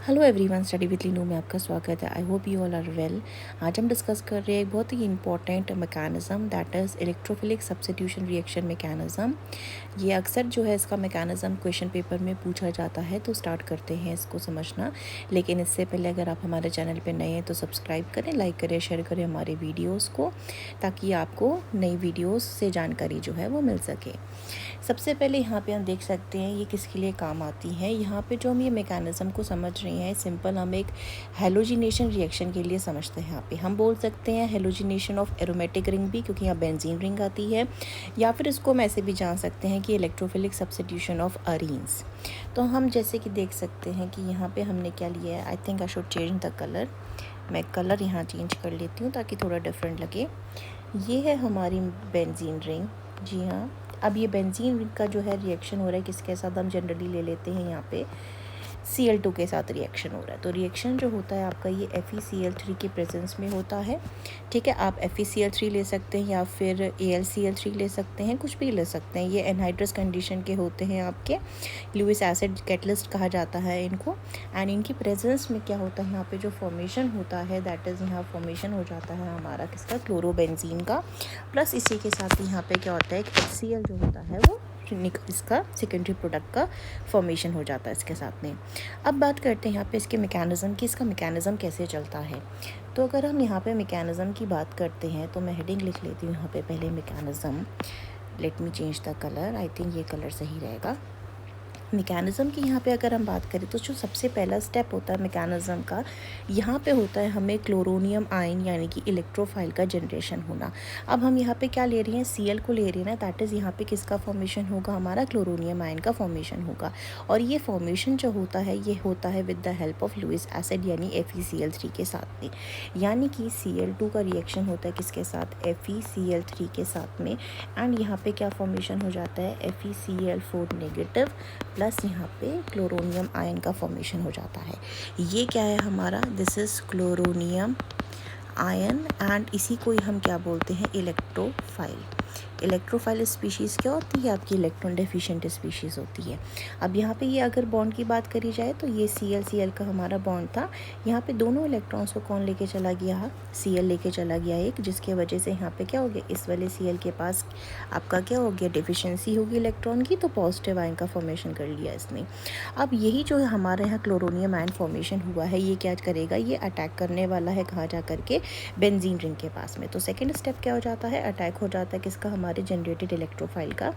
Hello everyone, study with Linu में आपका स्वागत है। I hope you all are well. आज हम डिस्कस कर रहे हैं एक बहुत ही important mechanism, that is electrophilic substitution reaction mechanism. ये अक्सर जो है इसका मैकेनिज़्म क्वेश्चन पेपर में पूछा जाता है, तो स्टार्ट करते हैं इसको समझना। लेकिन इससे पहले अगर आप हमारे चैनल पर नए हैं तो सब्सक्राइब करें, लाइक करें, शेयर करें हमारे वीडियोज़ को, ताकि आपको नई वीडियोज़ से जानकारी जो है वो मिल सके। सबसे पहले यहाँ पे हम देख सकते हैं ये किसके लिए काम आती है। यहाँ पे जो हम ये मैकेनिज़्म को समझ रहे हैं, सिंपल हम एक हेलोजिनेशन रिएक्शन के लिए समझते हैं। यहाँ पे हम बोल सकते हैं हेलोजिनेशन ऑफ एरोमेटिक रिंग भी, क्योंकि यहाँ बेंजीन रिंग आती है, या फिर इसको हम ऐसे भी जान सकते हैं कि इलेक्ट्रोफिलिक सब्स्टिट्यूशन ऑफ अरीन्स। तो हम जैसे कि देख सकते हैं कि यहाँ पर हमने क्या लिया है। I think I should change the colour. मैं कलर यहाँ चेंज कर लेती हूँ ताकि थोड़ा डिफरेंट लगे। ये है हमारी बेंजीन रिंग। जी हाँ, अब ये बेंजीन रिंग का जो है रिएक्शन हो रहा है किसके साथ, हम जनरली ले लेते हैं यहाँ पे Cl2 के साथ रिएक्शन हो रहा है। तो रिएक्शन जो होता है आपका ये FeCl3 के प्रेजेंस में होता है। ठीक है, आप FeCl3 ले सकते हैं या फिर AlCl3 ले सकते हैं, कुछ भी ले सकते हैं। ये एनहाइड्रस कंडीशन के होते हैं आपके, लुइस एसिड कैटलिस्ट कहा जाता है इनको। एंड इनकी प्रेजेंस में क्या होता है, यहाँ पे जो फॉर्मेशन होता है, दैट इज़ यहाँ फॉर्मेशन हो जाता है हमारा किसका, क्लोरोबेंजीन का। प्लस इसी के साथ यहाँ पे क्या होता है, एक HCl जो होता है वो इसका सेकेंडरी प्रोडक्ट का फॉर्मेशन हो जाता है इसके साथ में। अब बात करते हैं यहाँ पे इसके मैकेनिज़्म की, इसका मैकेनिज़्म कैसे चलता है। तो अगर हम यहाँ पे मैकेनिज़्म की बात करते हैं तो मैं हेडिंग लिख लेती हूँ यहाँ पे पहले mechanism. Let me change the colour. I think ये कलर सही रहेगा। मैकेनिज़्म की यहाँ पे अगर हम बात करें तो जो सबसे पहला स्टेप होता है मैकेनिज़्म का, यहाँ पे होता है हमें क्लोरोनियम आयन यानी कि इलेक्ट्रोफाइल का जनरेशन होना। अब हम यहाँ पे क्या ले रहे हैं, Cl को ले रहे हैं ना, दैट इज़ यहाँ पे किसका फॉर्मेशन होगा, हमारा क्लोरोनियम आयन का फॉर्मेशन होगा। और ये फॉर्मेशन जो होता है ये होता है with the help of Lewis acid यानी FeCl3 के साथ में। यानी कि Cl2 का रिएक्शन होता है किसके साथ, FeCl3 के साथ में। एंड यहाँ पे क्या फॉर्मेशन हो जाता है, FeCl4 नेगेटिव प्लस यहाँ पे क्लोरोनियम आयन का फॉर्मेशन हो जाता है। ये क्या है हमारा, this is chloronium ion. And इसी को ही हम क्या बोलते हैं, इलेक्ट्रोफाइल। इलेक्ट्रोफाइल स्पीशीज़ क्या होती है, आपकी इलेक्ट्रॉन डेफिशिएंट स्पीशीज़ होती है। अब यहाँ पे ये अगर बॉन्ड की बात करी जाए तो ये Cl का हमारा बॉन्ड था। यहाँ पे दोनों इलेक्ट्रॉन्स को कौन लेके चला गया, Cl लेके चला गया एक, जिसके वजह से यहाँ पे क्या हो गया, इस वाले Cl के पास आपका क्या हो गया, डेफिशिएंसी होगी इलेक्ट्रॉन की, तो पॉजिटिव आयन का फॉर्मेशन कर लिया इसने। अब यही जो हमारे यहाँ क्लोरोनियम आयन फॉर्मेशन हुआ है, ये क्या करेगा, ये अटैक करने वाला है कहाँ जा करके, बेंजीन रिंग के पास में। तो सेकेंड स्टेप क्या हो जाता है, अटैक हो जाता है किसका, हमारे जनरेटेड इलेक्ट्रोफाइल का।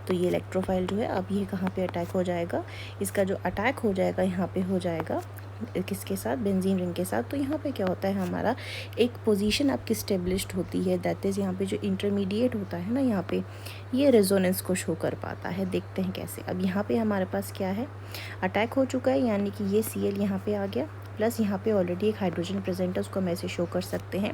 तो ये इलेक्ट्रोफाइल जो है अब ये कहाँ पे अटैक हो जाएगा, इसका जो अटैक हो जाएगा यहाँ पे हो जाएगा किसके साथ, बेंजीन रिंग के साथ। तो यहाँ पे क्या होता है, हमारा एक पोजीशन आपकी स्टेब्लिश्ड होती है, दैट इज़ यहाँ पे जो इंटरमीडिएट होता है ना, यहाँ पे ये रेजोनेंस को शो कर पाता है। देखते हैं कैसे। अब यहाँ पे हमारे पास क्या है, अटैक हो चुका है, यानी कि ये Cl यहाँ पे आ गया, प्लस यहाँ पे ऑलरेडी एक हाइड्रोजन प्रेजेंट है, उसको हम ऐसे शो कर सकते हैं।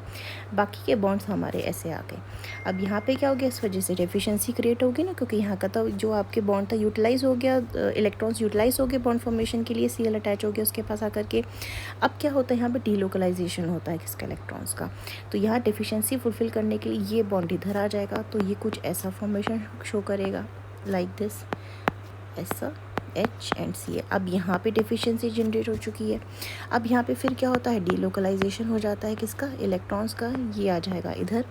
बाकी के बॉन्ड्स हमारे ऐसे आ गए। अब यहाँ पे क्या हो गया, इस वजह से डेफिशिएंसी क्रिएट होगी ना, क्योंकि यहाँ का तो जो आपके बॉन्ड था यूटिलाइज हो गया, इलेक्ट्रॉन्स यूटिलाइज हो गए बॉन्ड फॉर्मेशन के लिए, Cl अटैच हो गया उसके पास आकर के। अब क्या होता है, यहाँ पे डीलोकलाइजेशन होता है किसका, इलेक्ट्रॉन्स का। तो यहाँ डेफिशिएंसी फुलफिल करने के लिए ये बॉन्ड इधर आ जाएगा, तो ये कुछ ऐसा फॉर्मेशन शो करेगा, लाइक दिस, ऐसा H एंड Cl। अब यहाँ पे डेफिशिएंसी जनरेट हो चुकी है। अब यहाँ पे फिर क्या होता है, डीलोकलाइजेशन हो जाता है किसका, इलेक्ट्रॉन्स का, ये आ जाएगा इधर।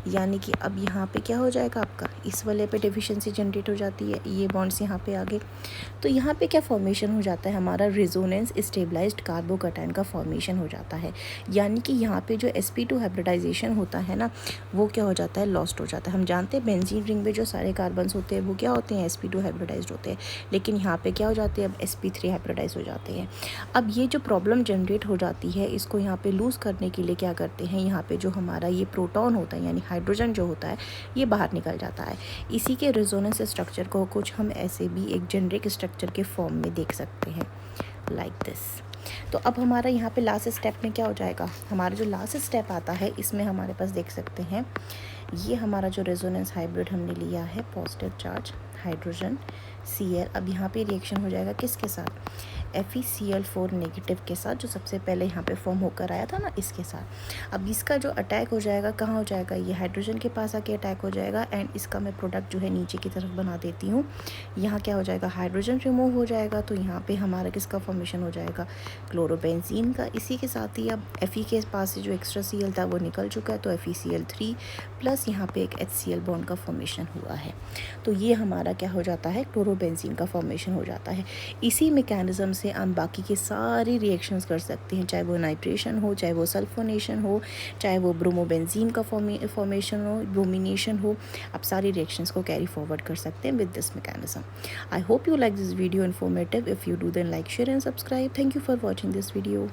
यानी कि अब यहाँ पे क्या हो जाएगा आपका, इस वाले पे डेफिशिएंसी जनरेट हो जाती है, ये बॉन्ड्स यहाँ पे आ गए। तो यहाँ पे क्या फॉर्मेशन हो जाता है, हमारा रेजोनेंस स्टेबलाइज्ड कार्बोकैटायन का फॉर्मेशन हो जाता है। यानी कि यहाँ पे जो sp2 हाइब्रिडाइजेशन होता है ना, वो क्या हो जाता है, लॉस्ट हो जाता है। हम जानते हैं बेंजीन रिंग में जो सारे कार्बन्स होते हैं वो क्या होते हैं, sp2 हाइब्रिडाइज्ड होते हैं, लेकिन यहाँ पे क्या हो जाते हैं, अब sp3 हाइब्रिडाइज हो जाते हैं। अब ये जो प्रॉब्लम जनरेट हो जाती है, इसको यहाँ पे लूज़ करने के लिए क्या करते हैं, यहाँ पे जो हमारा ये प्रोटॉन होता है यानी हाइड्रोजन जो होता है, ये बाहर निकल जाता है। इसी के रेजोनेंस स्ट्रक्चर को कुछ हम ऐसे भी एक जेनरिक स्ट्रक्चर के फॉर्म में देख सकते हैं, लाइक दिस। तो अब हमारा यहाँ पे लास्ट स्टेप में क्या हो जाएगा, हमारा जो लास्ट स्टेप आता है इसमें हमारे पास देख सकते हैं, ये हमारा जो रेजोनेंस हाइब्रिड हमने लिया है, पॉजिटिव चार्ज हाइड्रोजन Cl। अब यहाँ पे रिएक्शन हो जाएगा किसके साथ, FeCl4 नेगेटिव के साथ, जो सबसे पहले यहाँ पे फॉर्म होकर आया था ना, इसके साथ। अब इसका जो अटैक हो जाएगा कहाँ हो जाएगा, ये हाइड्रोजन के पास आके अटैक हो जाएगा एंड इसका मैं प्रोडक्ट जो है नीचे की तरफ बना देती हूँ। यहाँ क्या हो जाएगा, हाइड्रोजन रिमूव हो जाएगा, तो यहाँ पे हमारा किसका फॉर्मेशन हो जाएगा, क्लोरोबेंजीन का। इसी के साथ ही अब Fe के पास से जो एक्स्ट्रा Cl था वो निकल चुका है, तो FeCl3 प्लस यहाँ पे एक HCl बॉन्ड का फॉर्मेशन हुआ है। तो ये हमारा क्या हो जाता है, क्लोरोबेंजीन का फॉर्मेशन हो जाता है। इसी मैकेनिज़्म से हम बाकी के सारी रिएक्शंस कर सकते हैं, चाहे वो नाइट्रेशन हो, चाहे वो सल्फोनेशन हो, चाहे वो ब्रोमोबेंजीन का फॉर्मेशन हो, ब्रोमिनेशन हो। आप सारी रिएक्शंस को कैरी फॉरवर्ड कर सकते हैं with this mechanism. I hope you like this video informative. If you do, then like, share and subscribe. Thank you for watching this video.